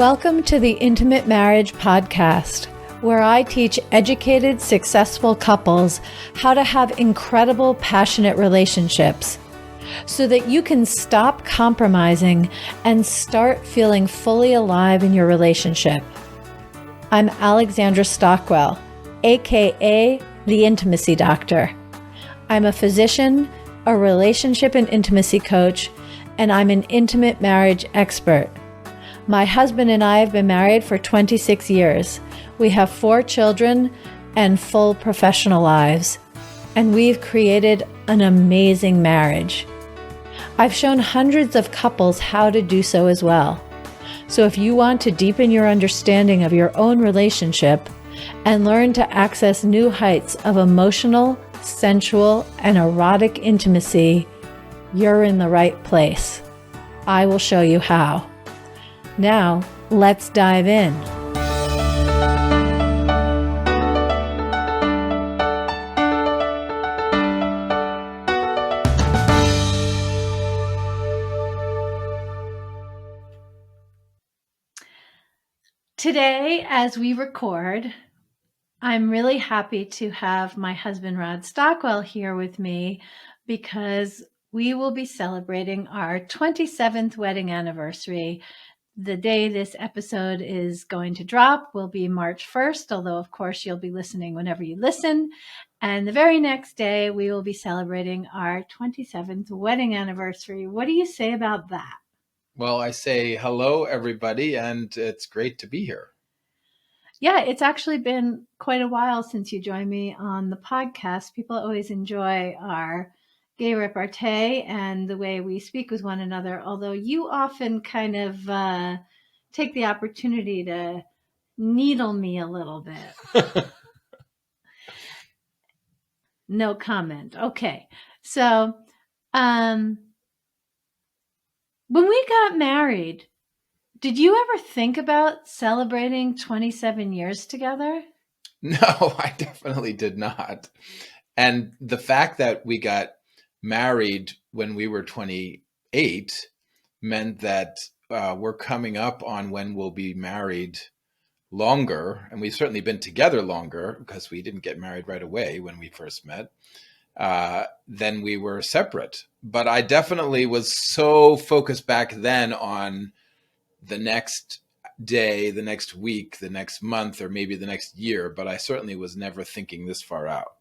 Welcome to the Intimate Marriage Podcast, where I teach educated, successful couples how to have incredible, passionate relationships so that you can stop compromising and start feeling fully alive in your relationship. I'm Alexandra Stockwell, aka the Intimacy Doctor. I'm a physician, a relationship and intimacy coach, and I'm an intimate marriage expert. My husband and I have been married for 26 years. We have 4 children and full professional lives, and we've created an amazing marriage. I've shown hundreds of couples how to do so as well. So if you want to deepen your understanding of your own relationship and learn to access new heights of emotional, sensual, and erotic intimacy, you're in the right place. I will show you how. Now, let's dive in. Today, as we record, I'm really happy to have my husband, Rod Stockwell, here with me because we will be celebrating our 27th wedding anniversary. The day this episode is going to drop will be March 1st, although of course you'll be listening whenever you listen. And the very next day, we will be celebrating our 27th wedding anniversary. What do you say about that? Well, I say hello, everybody, and it's great to be here. Yeah, it's actually been quite a while since you joined me on the podcast. People always enjoy our gay repartee and the way we speak with one another, although you often kind of take the opportunity to needle me a little bit. No comment. Okay. So when we got married, did you ever think about celebrating 27 years together? No, I definitely did not. And the fact that we got married when we were 28 meant that we're coming up on when we'll be married longer. And we've certainly been together longer because we didn't get married right away when we first met. Then we were separate. But I definitely was so focused back then on the next day, the next week, the next month, or maybe the next year, but I certainly was never thinking this far out.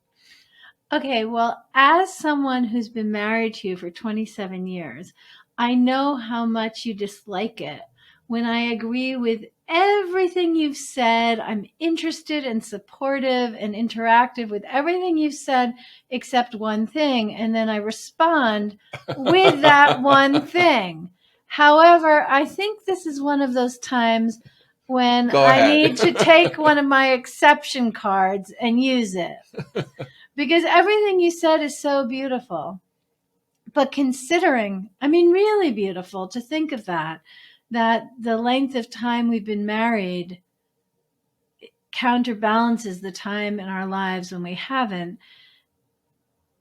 Okay, well, as someone who's been married to you for 27 years, I know how much you dislike it. When I agree with everything you've said, I'm interested and supportive and interactive with everything you've said except one thing, and then I respond with that one thing. However, I think this is one of those times when I need to take one of my exception cards and use it. Because everything you said is so beautiful. But considering, really beautiful to think of that the length of time we've been married counterbalances the time in our lives when we haven't.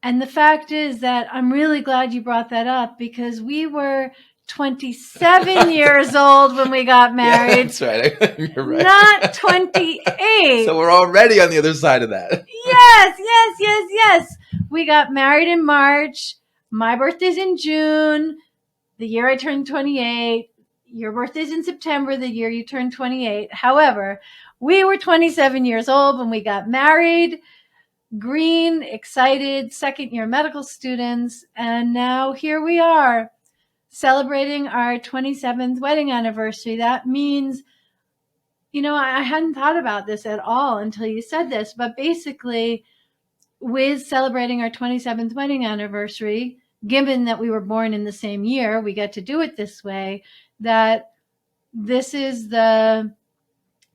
And the fact is that I'm really glad you brought that up because we were 27 years old when we got married. Yeah, that's right. You're right. Not 28. So we're already on the other side of that. Yes. We got married in March. My birthday's in June, the year I turned 28. Your birthday's in September, the year you turned 28. However, we were 27 years old when we got married. Green, excited, second-year medical students. And now here we are celebrating our 27th wedding anniversary. That means, I hadn't thought about this at all until you said this, but basically with celebrating our 27th wedding anniversary, given that we were born in the same year, we get to do it this way, that this is the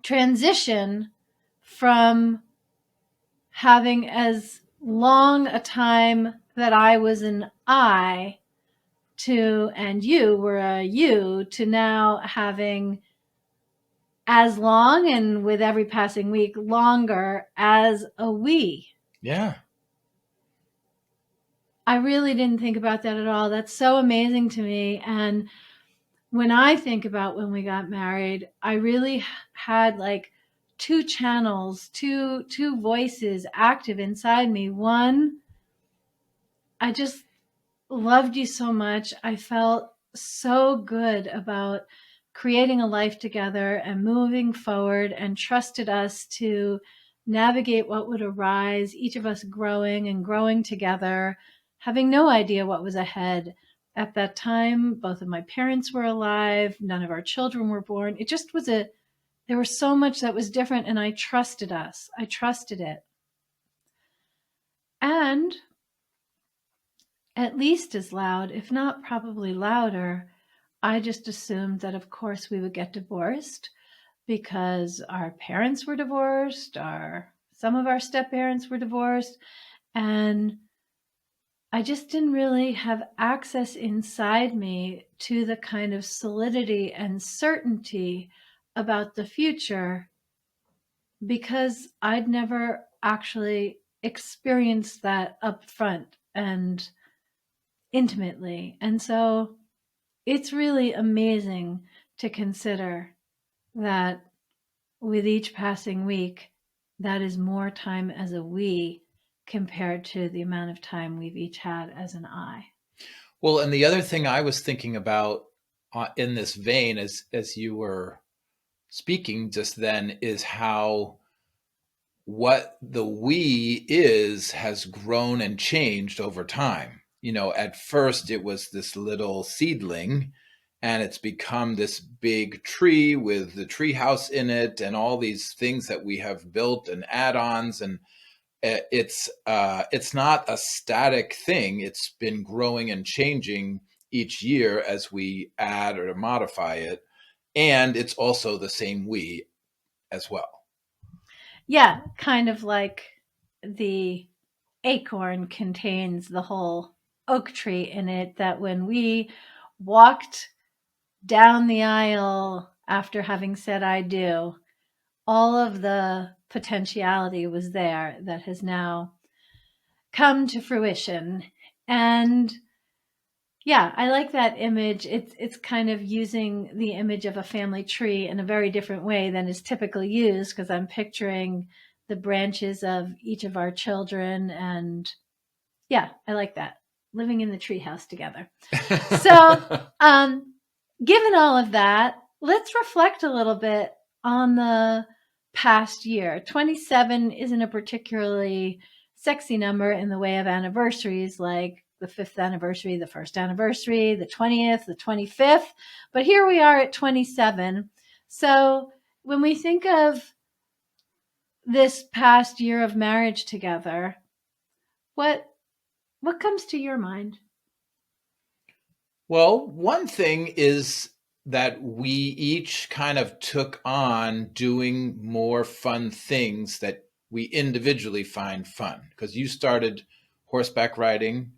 transition from having as long a time that I was an I to, and you were a you, to now having as long and with every passing week longer as a we. Yeah. I really didn't think about that at all. That's so amazing to me. And when I think about when we got married, I really had like two channels, two voices active inside me. One, I just loved you so much. I felt so good about creating a life together and moving forward, and trusted us to navigate what would arise, each of us growing and growing together, having no idea what was ahead. At that time, both of my parents were alive, none of our children were born. It just was there was so much that was different, and I trusted us. I trusted it. And at least as loud, if not probably louder, I just assumed that, of course, we would get divorced because our parents were divorced, some of our step parents were divorced, and I just didn't really have access inside me to the kind of solidity and certainty about the future because I'd never actually experienced that up front and intimately. And so it's really amazing to consider that with each passing week, that is more time as a we compared to the amount of time we've each had as an I. Well, and the other thing I was thinking about in this vein, as you were speaking just then, is how what the we is has grown and changed over time. At first it was this little seedling, and it's become this big tree with the tree house in it and all these things that we have built and add-ons. And it's not a static thing. It's been growing and changing each year as we add or modify it. And it's also the same we as well. Yeah, kind of like the acorn contains the whole oak tree in it, that when we walked down the aisle after having said I do, all of the potentiality was there that has now come to fruition. And yeah, I like that image. It's kind of using the image of a family tree in a very different way than is typically used, because I'm picturing the branches of each of our children. And yeah, I like that. Living in the treehouse together. So, given all of that, let's reflect a little bit on the past year. 27 isn't a particularly sexy number in the way of anniversaries, like the 5th anniversary, the 1st anniversary, the 20th, the 25th. But here we are at 27. So when we think of this past year of marriage together, what comes to your mind? Well, one thing is that we each kind of took on doing more fun things that we individually find fun. Because you started horseback riding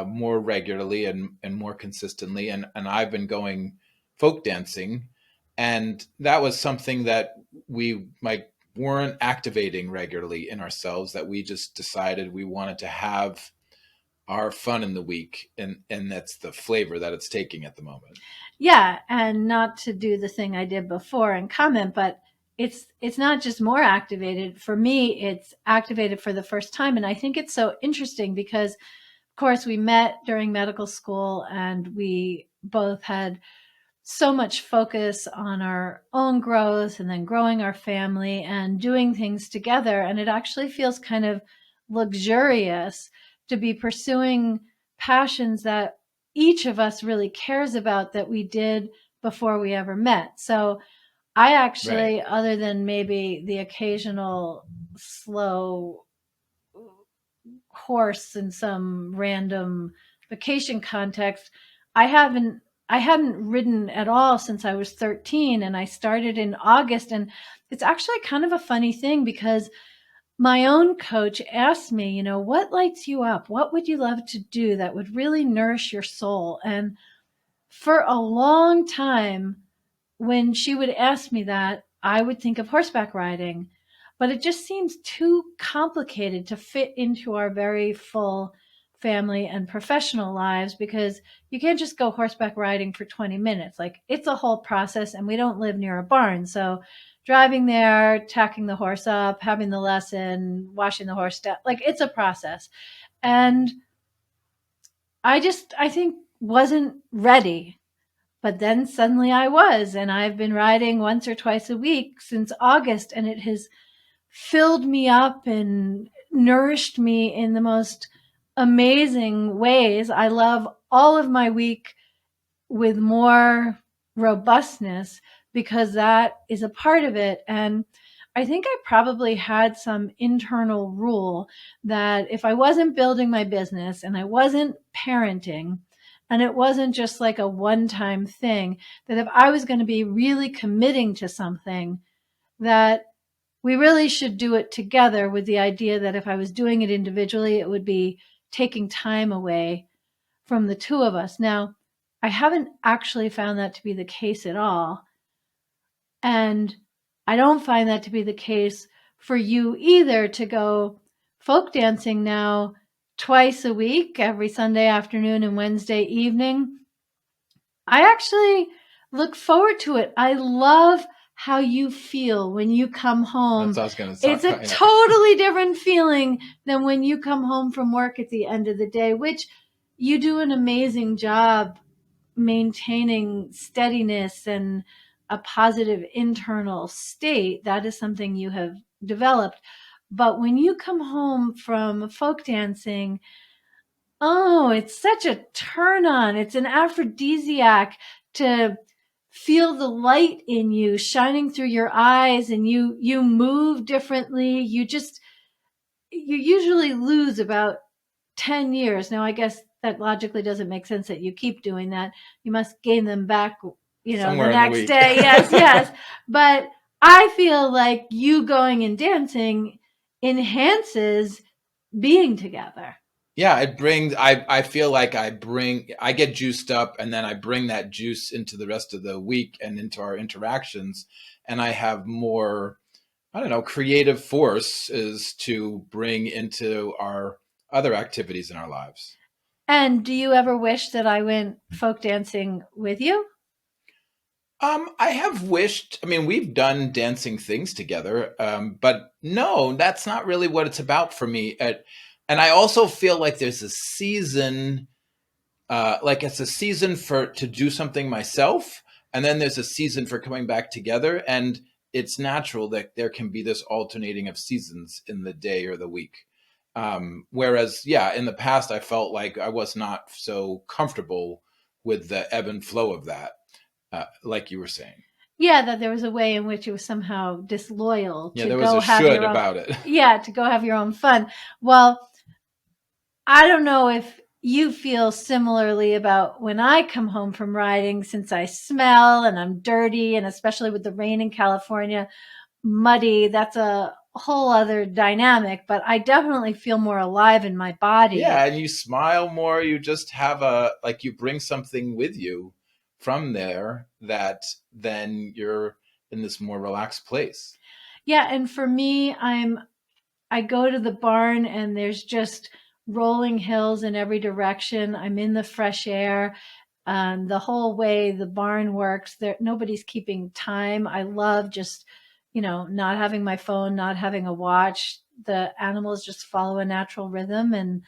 more regularly and more consistently, and I've been going folk dancing, and that was something that we weren't activating regularly in ourselves, that we just decided we wanted to have our fun in the week, and that's the flavor that it's taking at the moment. Yeah, and not to do the thing I did before and comment, but it's not just more activated. For me, it's activated for the first time. And I think it's so interesting because, of course, we met during medical school and we both had so much focus on our own growth and then growing our family and doing things together. And it actually feels kind of luxurious to be pursuing passions that each of us really cares about, that we did before we ever met. So I actually, Right. other than maybe the occasional slow horse in some random vacation context, I hadn't ridden at all since I was 13, and I started in August. And it's actually kind of a funny thing because my own coach asked me, what lights you up? What would you love to do that would really nourish your soul? And for a long time, when she would ask me that, I would think of horseback riding, but it just seems too complicated to fit into our very full family and professional lives, because you can't just go horseback riding for 20 minutes. Like, it's a whole process, and we don't live near a barn. So driving there, tacking the horse up, having the lesson, washing the horse down, like, it's a process. And I think wasn't ready. But then suddenly I was, and I've been riding once or twice a week since August, and it has filled me up and nourished me in the most amazing ways. I love all of my week with more robustness because that is a part of it. And I think I probably had some internal rule that if I wasn't building my business and I wasn't parenting, and it wasn't just like a one-time thing, that if I was going to be really committing to something, that we really should do it together, with the idea that if I was doing it individually, it would be taking time away from the two of us. Now, I haven't actually found that to be the case at all. And I don't find that to be the case for you either, to go folk dancing now twice a week, every Sunday afternoon and Wednesday evening. I actually look forward to it. I love how you feel when you come home. That's what I was going to talk It's a about. totally different feeling than when you come home from work at the end of the day, which you do an amazing job maintaining steadiness and a positive internal state. That is something you have developed. But when you come home from folk dancing, oh, it's such a turn on. It's an aphrodisiac to feel the light in you shining through your eyes, and you move differently. You usually lose about 10 years. Now, I guess that logically doesn't make sense that you keep doing that. You must gain them back, Somewhere the in the next week. day. Yes, yes. But I feel like you going and dancing enhances being together. Yeah, it brings, I feel like I get juiced up, and then I bring that juice into the rest of the week and into our interactions. And I have more, I don't know, creative forces to bring into our other activities in our lives. And do you ever wish that I went folk dancing with you? I have wished, I mean, we've done dancing things together, but no, that's not really what it's about for me. And I also feel like there's a season, like it's a season to do something myself, and then there's a season for coming back together. And it's natural that there can be this alternating of seasons in the day or the week. Whereas, yeah, in the past, I felt like I was not so comfortable with the ebb and flow of that, like you were saying. Yeah, that there was a way in which it was somehow disloyal Yeah, to there was go a have should your own. about it. Yeah, to go have your own fun. Well, I don't know if you feel similarly about when I come home from riding, since I smell and I'm dirty, and especially with the rain in California, muddy. That's a whole other dynamic, but I definitely feel more alive in my body. Yeah, and you smile more. You just have like you bring something with you from there that then you're in this more relaxed place. Yeah, and for me, I go to the barn and there's just rolling hills in every direction. I'm in the fresh air. The whole way the barn works, there nobody's keeping time. I love just, not having my phone, not having a watch. The animals just follow a natural rhythm, and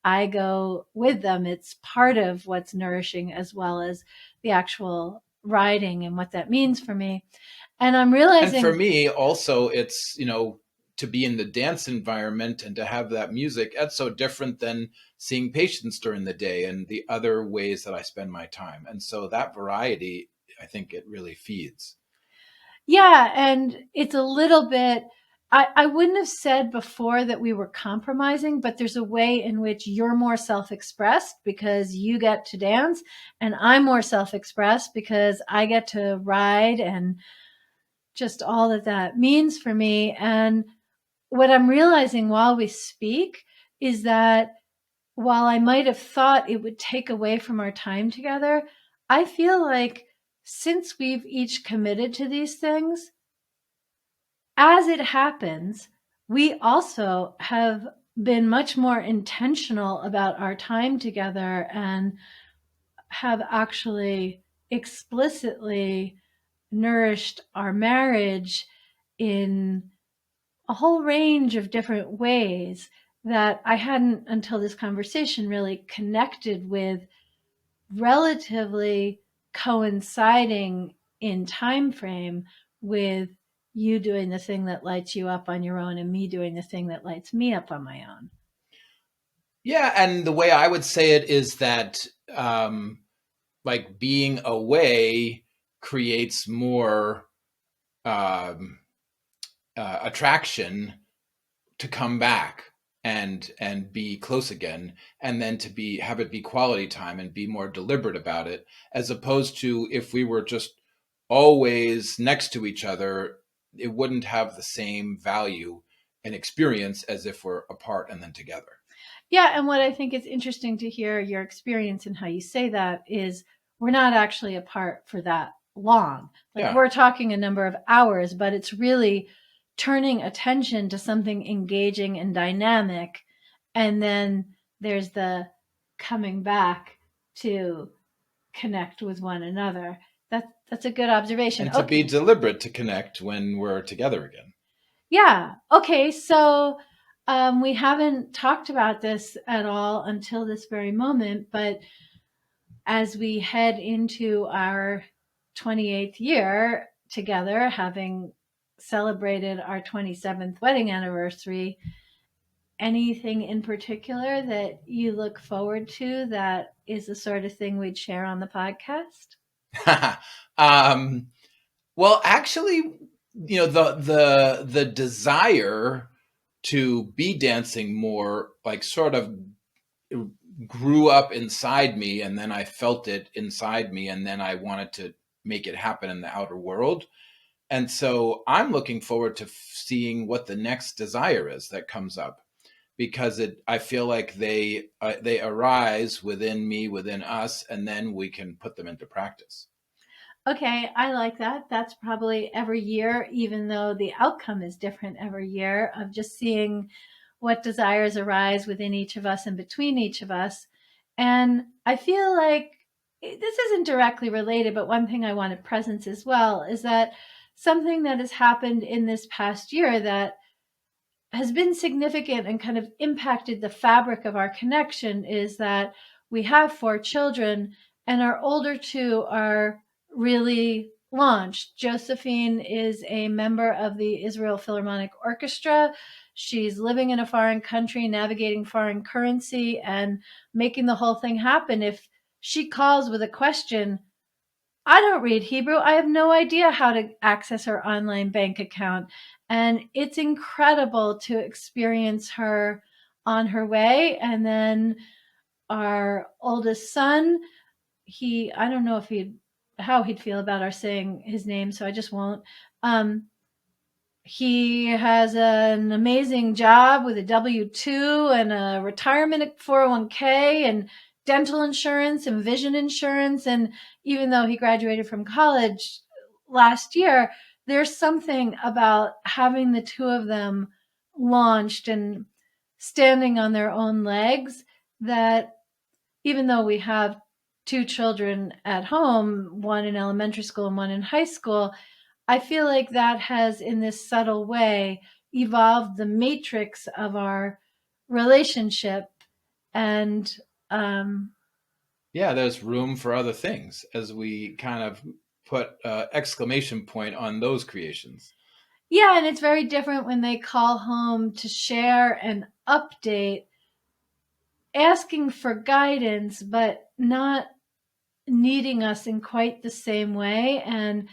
I go with them. It's part of what's nourishing, as well as the actual riding and what that means for me. And I'm And for realizing, me, also, it's, to be in the dance environment and to have that music, that's so different than seeing patients during the day and the other ways that I spend my time. And so that variety, I think it really feeds. yeah, and it's a little bit, I wouldn't have said before that we were compromising, but there's a way in which you're more self-expressed because you get to dance, and I'm more self-expressed because I get to ride, and just all that that means for me. And what I'm realizing while we speak is that while I might have thought it would take away from our time together, I feel like since we've each committed to these things, as it happens, we also have been much more intentional about our time together and have actually explicitly nourished our marriage in a whole range of different ways that I hadn't until this conversation really connected with, relatively coinciding in time frame with you doing the thing that lights you up on your own and me doing the thing that lights me up on my own. Yeah, and the way I would say it is that like being away creates more um, attraction to come back and be close again, and then to be have it be quality time and be more deliberate about it, as opposed to if we were just always next to each other, it wouldn't have the same value and experience as if we're apart and then together. Yeah, and what I think is interesting to hear your experience and how you say that is we're not actually apart for that long. Like Yeah. we're talking a number of hours, but it's really turning attention to something engaging and dynamic. And then there's the coming back to connect with one another. That's a good observation. And to be Okay. deliberate to connect when we're together again. Yeah. Okay. So we haven't talked about this at all until this very moment, but as we head into our 28th year together, having celebrated our 27th wedding anniversary, anything in particular that you look forward to that is the sort of thing we'd share on the podcast? um, well, actually, the desire to be dancing more, like, sort of grew up inside me, and then I felt it inside me, and then I wanted to make it happen in the outer world. And so I'm looking forward to seeing what the next desire is that comes up, because I feel like they arise within me, within us, and then we can put them into practice. Okay, I like that. That's probably every year, even though the outcome is different every year, of just seeing what desires arise within each of us and between each of us. And I feel like this isn't directly related, but one thing I want to presence as well is that something that has happened in this past year that has been significant and kind of impacted the fabric of our connection is that we have 4 children, and our older 2 are really launched. Josephine is a member of the Israel Philharmonic Orchestra. She's living in a foreign country, navigating foreign currency, and making the whole thing happen. If she calls with a question, I don't read Hebrew. I have no idea how to access her online bank account. And it's incredible to experience her on her way. And then our oldest son, I don't know how he'd feel about our saying his name, so I just won't. He has an amazing job with a W-2 and a retirement 401k and dental insurance and vision insurance. And even though he graduated from college last year, there's something about having the 2 of them launched and standing on their own legs that, even though we have 2 children at home, one in elementary school and one in high school, I feel like that has, in this subtle way, evolved the matrix of our relationship. And Yeah, there's room for other things as we kind of put exclamation point on those creations. yeah, and it's very different when they call home to share an update, asking for guidance, but not needing us in quite the same way. And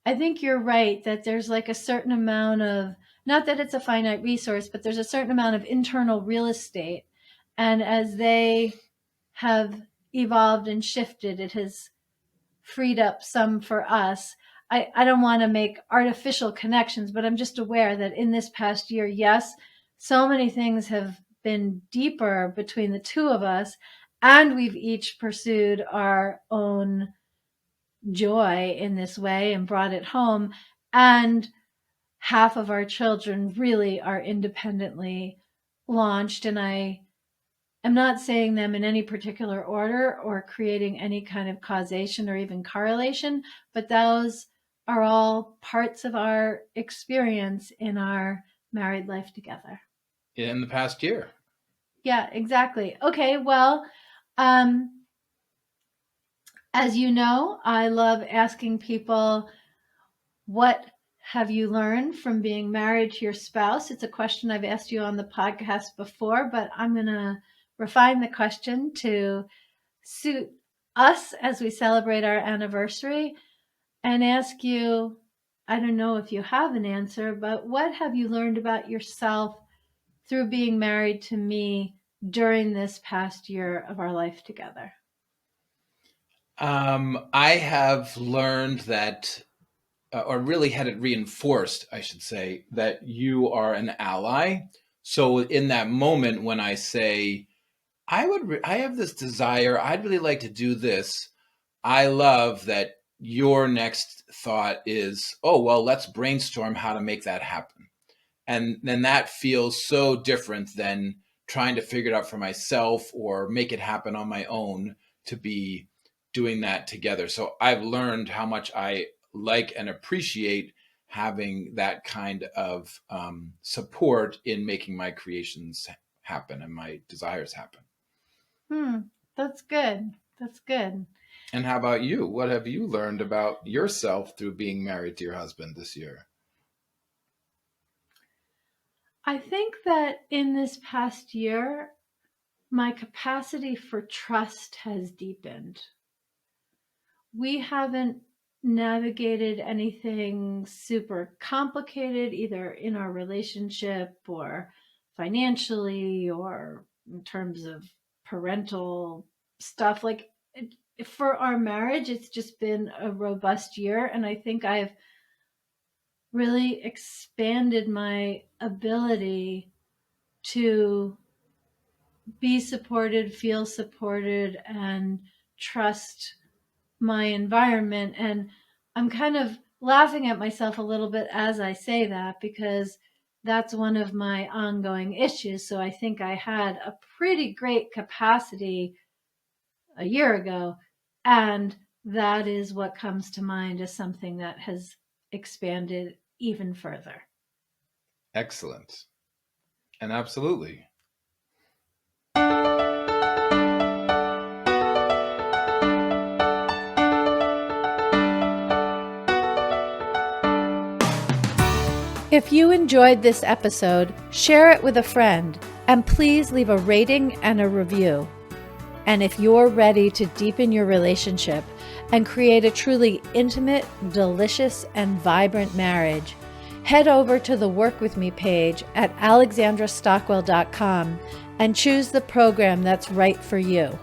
I think you're right that there's like a certain amount of, not that it's a finite resource, but there's a certain amount of internal real estate. And as they have evolved and shifted, it has freed up some for us. I don't want to make artificial connections, but I'm just aware that in this past year, yes, so many things have been deeper between the 2 of us, and we've each pursued our own joy in this way and brought it home. And half of our children really are independently launched, and I am not saying them in any particular order or creating any kind of causation or even correlation, but those are all parts of our experience in our married life together. In the past year. Yeah, exactly. Okay, well, as you know, I love asking people, what have you learned from being married to your spouse? It's a question I've asked you on the podcast before, but I'm going to refine the question to suit us as we celebrate our anniversary and ask you, I don't know if you have an answer, but what have you learned about yourself through being married to me during this past year of our life together? I have learned that, or really had it reinforced, I should say, that you are an ally. So in that moment when I say, I have this desire, I'd really like to do this, I love that your next thought is, oh, well, let's brainstorm how to make that happen. And then that feels so different than trying to figure it out for myself or make it happen on my own, to be doing that together. So I've learned how much I like and appreciate having that kind of support in making my creations happen and my desires happen. That's good. That's good. And how about you? What have you learned about yourself through being married to your husband this year? I think that in this past year, my capacity for trust has deepened. We haven't navigated anything super complicated, either in our relationship or financially or in terms of parental stuff. Like, for our marriage, it's just been a robust year. And I think I've really expanded my ability to be supported, feel supported, and trust my environment. And I'm kind of laughing at myself a little bit as I say that, because that's one of my ongoing issues. So I think I had a pretty great capacity a year ago, and that is what comes to mind as something that has expanded even further. Excellent. And absolutely. If you enjoyed this episode, share it with a friend, and please leave a rating and a review. And if you're ready to deepen your relationship and create a truly intimate, delicious, and vibrant marriage, head over to the Work With Me page at alexandrastockwell.com and choose the program that's right for you.